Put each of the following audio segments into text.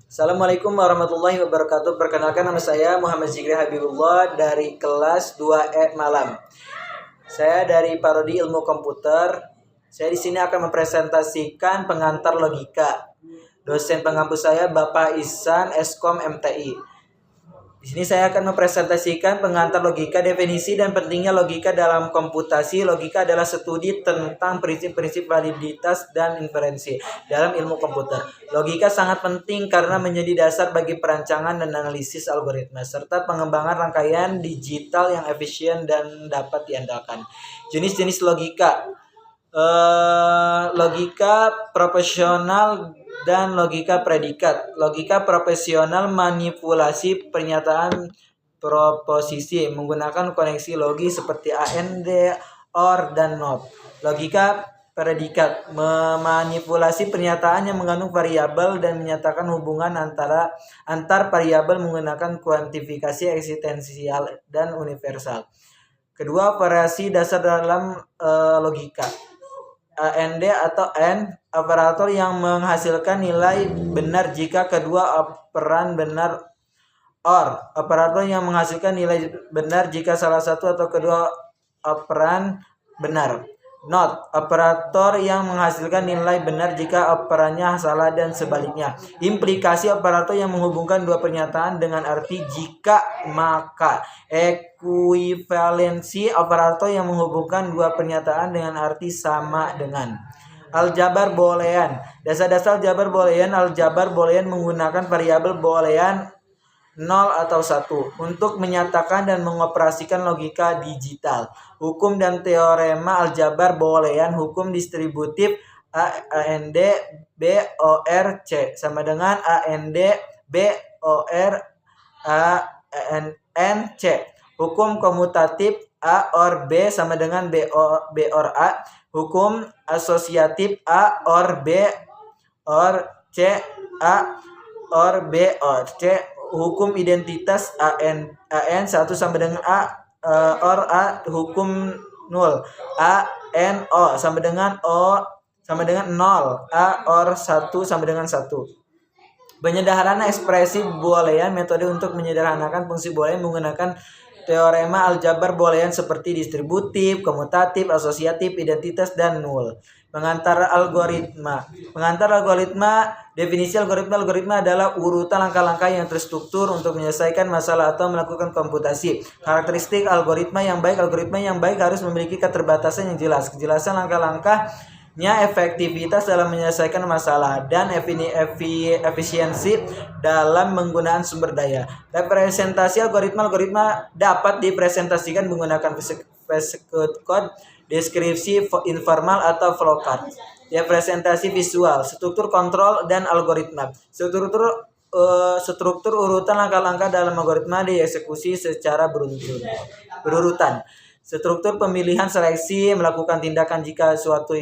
Assalamualaikum warahmatullahi wabarakatuh. Perkenalkan, nama saya Muhammad Zikri Habibullah dari kelas 2E Malam. Saya dari Prodi Ilmu Komputer. Saya di sini akan mempresentasikan pengantar logika. Dosen pengampu saya Bapak Ihsan Eskom MTI. Di sini saya akan mempresentasikan pengantar logika, definisi dan pentingnya logika dalam komputasi. Logika adalah studi tentang prinsip-prinsip validitas dan inferensi dalam ilmu komputer. Logika sangat penting karena menjadi dasar bagi perancangan dan analisis algoritma serta pengembangan rangkaian digital yang efisien dan dapat diandalkan. Jenis-jenis logika. Logika proporsional dan logika predikat. Logika proporsional manipulasi pernyataan proposisi menggunakan koneksi logis seperti AND, OR, dan NOT. Logika predikat memanipulasi pernyataan yang mengandung variabel dan menyatakan hubungan antar variabel menggunakan kuantifikasi eksistensial dan universal. Kedua, operasi dasar dalam logika. AND atau AND, operator yang menghasilkan nilai benar jika kedua operan benar. OR, operator yang menghasilkan nilai benar jika salah satu atau kedua operan benar. NOT, operator yang menghasilkan nilai benar jika operannya salah dan sebaliknya. Implikasi, operator yang menghubungkan dua pernyataan dengan arti jika maka. Ekuivalensi, operator yang menghubungkan dua pernyataan dengan arti sama dengan. Aljabar boolean. Dasar-dasar aljabar boolean. Aljabar boolean menggunakan variabel boolean 0 atau 1 untuk menyatakan dan mengoperasikan logika digital. Hukum dan teorema aljabar boolean. Hukum distributif AND BOR C sama dengan AND BOR AN C. Hukum komutatif A OR B sama dengan B OR A. Hukum asosiatif A OR B OR C A OR B OR C. Hukum identitas AN 1 sama dengan A OR A. Hukum nul AN O sama dengan O sama dengan 0. A OR 1 sama dengan 1. Penyederhanaan ekspresi boolean. Metode untuk menyederhanakan fungsi boolean menggunakan teorema aljabar boolean seperti distributif, komutatif, asosiatif, identitas, dan nul. Pengantar algoritma. Pengantar algoritma. Definisi algoritma. Algoritma adalah urutan langkah-langkah yang terstruktur untuk menyelesaikan masalah atau melakukan komputasi. Karakteristik algoritma yang baik. Algoritma yang baik harus memiliki keterbatasan yang jelas. Kejelasan langkah-langkahnya, efektivitas dalam menyelesaikan masalah, dan efisiensi dalam penggunaan sumber daya. Representasi algoritma. Algoritma dapat dipresentasikan menggunakan pseudocode, code, deskripsi informal, atau flowchart. Representasi visual, struktur kontrol dan algoritma. Struktur urutan langkah-langkah dalam algoritma dieksekusi secara berurutan. Struktur pemilihan seleksi, melakukan tindakan jika suatu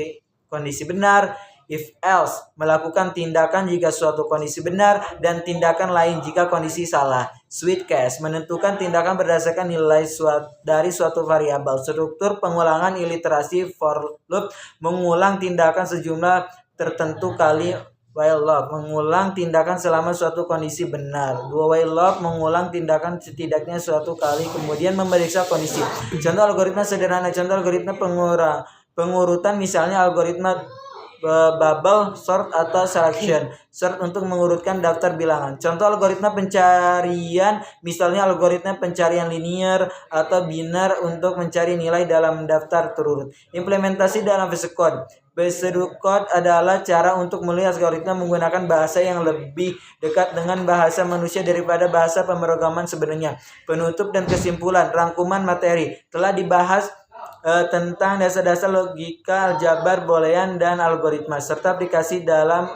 kondisi benar, if else, melakukan tindakan jika suatu kondisi benar, dan tindakan lain jika kondisi salah. Switch case, menentukan tindakan berdasarkan nilai dari suatu variabel. Struktur pengulangan iliterasi for loop, mengulang tindakan sejumlah tertentu kali. While loop, mengulang tindakan selama suatu kondisi benar. Dua while loop, mengulang tindakan setidaknya suatu kali kemudian memeriksa kondisi. Contoh algoritma sederhana. Contoh algoritma pengurutan, misalnya algoritma bubble sort atau selection sort untuk mengurutkan daftar bilangan. Contoh algoritma pencarian, misalnya algoritma pencarian linear atau biner untuk mencari nilai dalam daftar terurut. Implementasi dalam pseudocode. Pseudocode adalah cara untuk melihat algoritma menggunakan bahasa yang lebih dekat dengan bahasa manusia daripada bahasa pemrograman sebenarnya. Penutup dan kesimpulan. Rangkuman materi telah dibahas tentang dasar-dasar logika, aljabar boolean, dan algoritma serta aplikasi dalam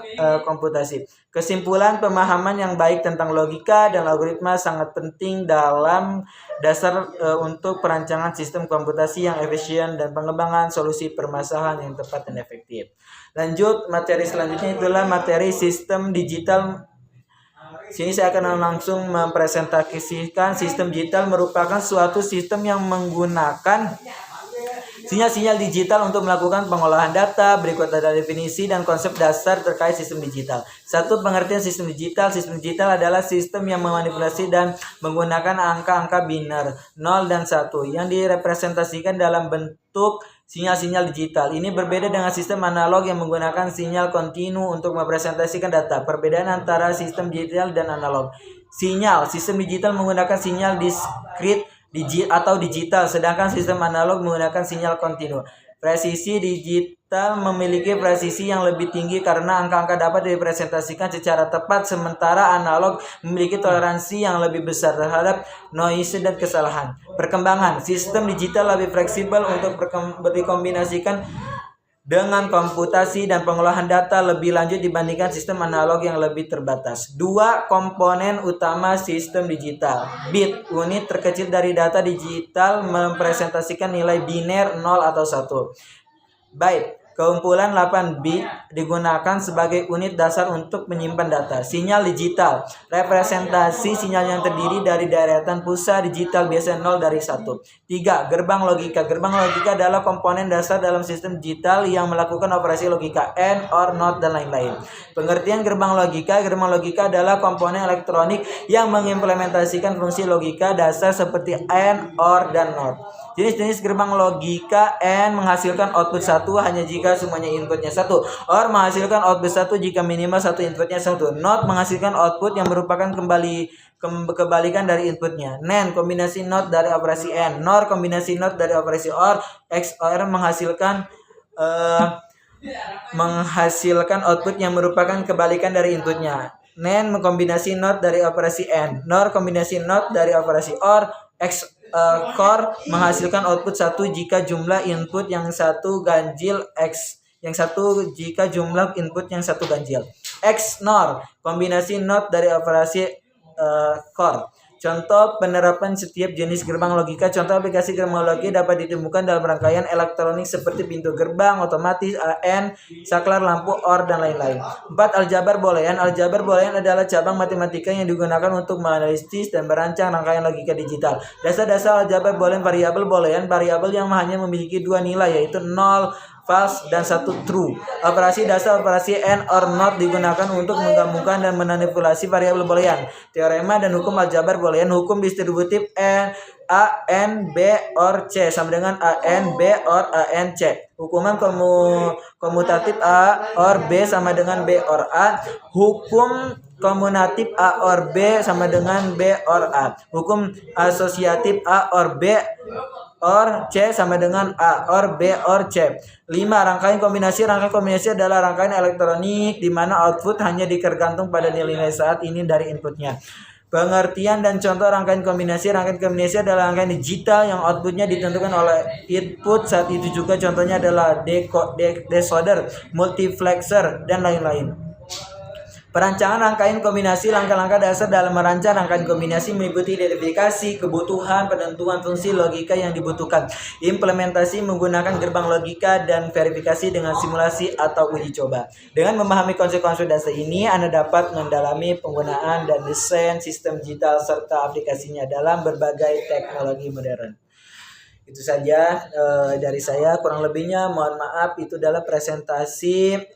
komputasi. Kesimpulan, pemahaman yang baik tentang logika dan algoritma sangat penting dalam dasar untuk perancangan sistem komputasi yang efisien dan pengembangan solusi permasalahan yang tepat dan efektif. Lanjut, materi selanjutnya itulah materi sistem digital. Sini saya akan langsung mempresentasikan sistem digital. Merupakan suatu sistem yang menggunakan Sinyal-sinyal digital untuk melakukan pengolahan data. Berikut ada definisi dan konsep dasar terkait sistem digital. 1. Pengertian sistem digital. Sistem digital adalah sistem yang memanipulasi dan menggunakan angka-angka biner 0 dan 1 yang direpresentasikan dalam bentuk sinyal-sinyal digital. Ini berbeda dengan sistem analog yang menggunakan sinyal kontinu untuk merepresentasikan data. Perbedaan antara sistem digital dan analog. Sinyal. Sistem digital menggunakan sinyal diskrit atau digital, sedangkan sistem analog menggunakan sinyal kontinu. Presisi digital memiliki presisi yang lebih tinggi karena angka-angka dapat direpresentasikan secara tepat, sementara analog memiliki toleransi yang lebih besar terhadap noise dan kesalahan. Perkembangan. Sistem digital lebih fleksibel untuk dikombinasikan dengan komputasi dan pengolahan data lebih lanjut dibandingkan sistem analog yang lebih terbatas. 2. Komponen utama sistem digital. Bit, unit terkecil dari data digital, merepresentasikan nilai biner 0 atau 1. Byte, kumpulan 8 bit digunakan sebagai unit dasar untuk menyimpan data. Sinyal digital, representasi sinyal yang terdiri dari deretan pulsa digital biasanya 0 dari 1. 3. Gerbang logika. Gerbang logika adalah komponen dasar dalam sistem digital yang melakukan operasi logika AND, OR, NOT, dan lain-lain. Pengertian gerbang logika. Gerbang logika adalah komponen elektronik yang mengimplementasikan fungsi logika dasar seperti AND, OR, dan NOT. Jenis-jenis gerbang logika: AND menghasilkan output 1 hanya jika semuanya inputnya 1. OR menghasilkan output 1 jika minimal 1 inputnya 1. NOT menghasilkan output yang merupakan kebalikan dari inputnya. NAND kombinasi NOT dari operasi AND. NOR kombinasi NOT dari operasi OR. XOR menghasilkan output yang merupakan kebalikan dari inputnya. NAND kombinasi NOT dari operasi AND. NOR kombinasi NOT dari operasi OR. XOR menghasilkan output 1 jika jumlah input yang 1 ganjil, yang 1 jika jumlah input yang 1 ganjil. XNOR kombinasi NOT dari operasi COR. Contoh penerapan setiap jenis gerbang logika. Contoh aplikasi gerbang logika dapat ditemukan dalam rangkaian elektronik seperti pintu gerbang otomatis, AND, saklar lampu, OR, dan lain-lain. 4. Aljabar boolean. Aljabar boolean adalah cabang matematika yang digunakan untuk menganalisis dan merancang rangkaian logika digital. Dasar-dasar aljabar boolean. Variabel boolean, variabel yang hanya memiliki 2 nilai, yaitu 0, false, dan 1 true. Operasi dasar operasi AND, OR, NOT digunakan untuk menggabungkan dan memanipulasi variabel boolean. Teorema dan hukum aljabar boolean. Hukum distributif A N B OR C sama dengan A N B OR A N C. Hukuman komutatif A OR B sama dengan B OR A. Hukum kombinatif A OR B sama dengan B OR A. Hukum asosiatif A OR B OR C sama dengan A OR B OR C. 5. Rangkaian kombinasi. Rangkaian kombinasi adalah rangkaian elektronik di mana output hanya tergantung pada nilai saat ini dari inputnya. Pengertian dan contoh rangkaian kombinasi. Rangkaian kombinasi adalah rangkaian digital yang outputnya ditentukan oleh input saat itu juga. Contohnya adalah decoder, multiplexer, dan lain-lain. Perancangan rangkaian kombinasi. Langkah-langkah dasar dalam merancang rangkaian kombinasi meliputi identifikasi kebutuhan, penentuan fungsi logika yang dibutuhkan, implementasi menggunakan gerbang logika, dan verifikasi dengan simulasi atau uji coba. Dengan memahami konsep-konsep dasar ini, Anda dapat mendalami penggunaan dan desain sistem digital serta aplikasinya dalam berbagai teknologi modern. Itu saja dari saya. Kurang lebihnya mohon maaf. Itu adalah presentasi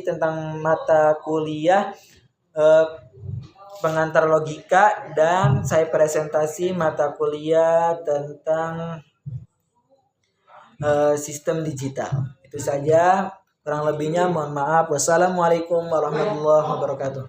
tentang mata kuliah pengantar logika, dan saya presentasi mata kuliah tentang sistem digital. Itu saja, kurang lebihnya mohon maaf. Wassalamualaikum warahmatullahi wabarakatuh.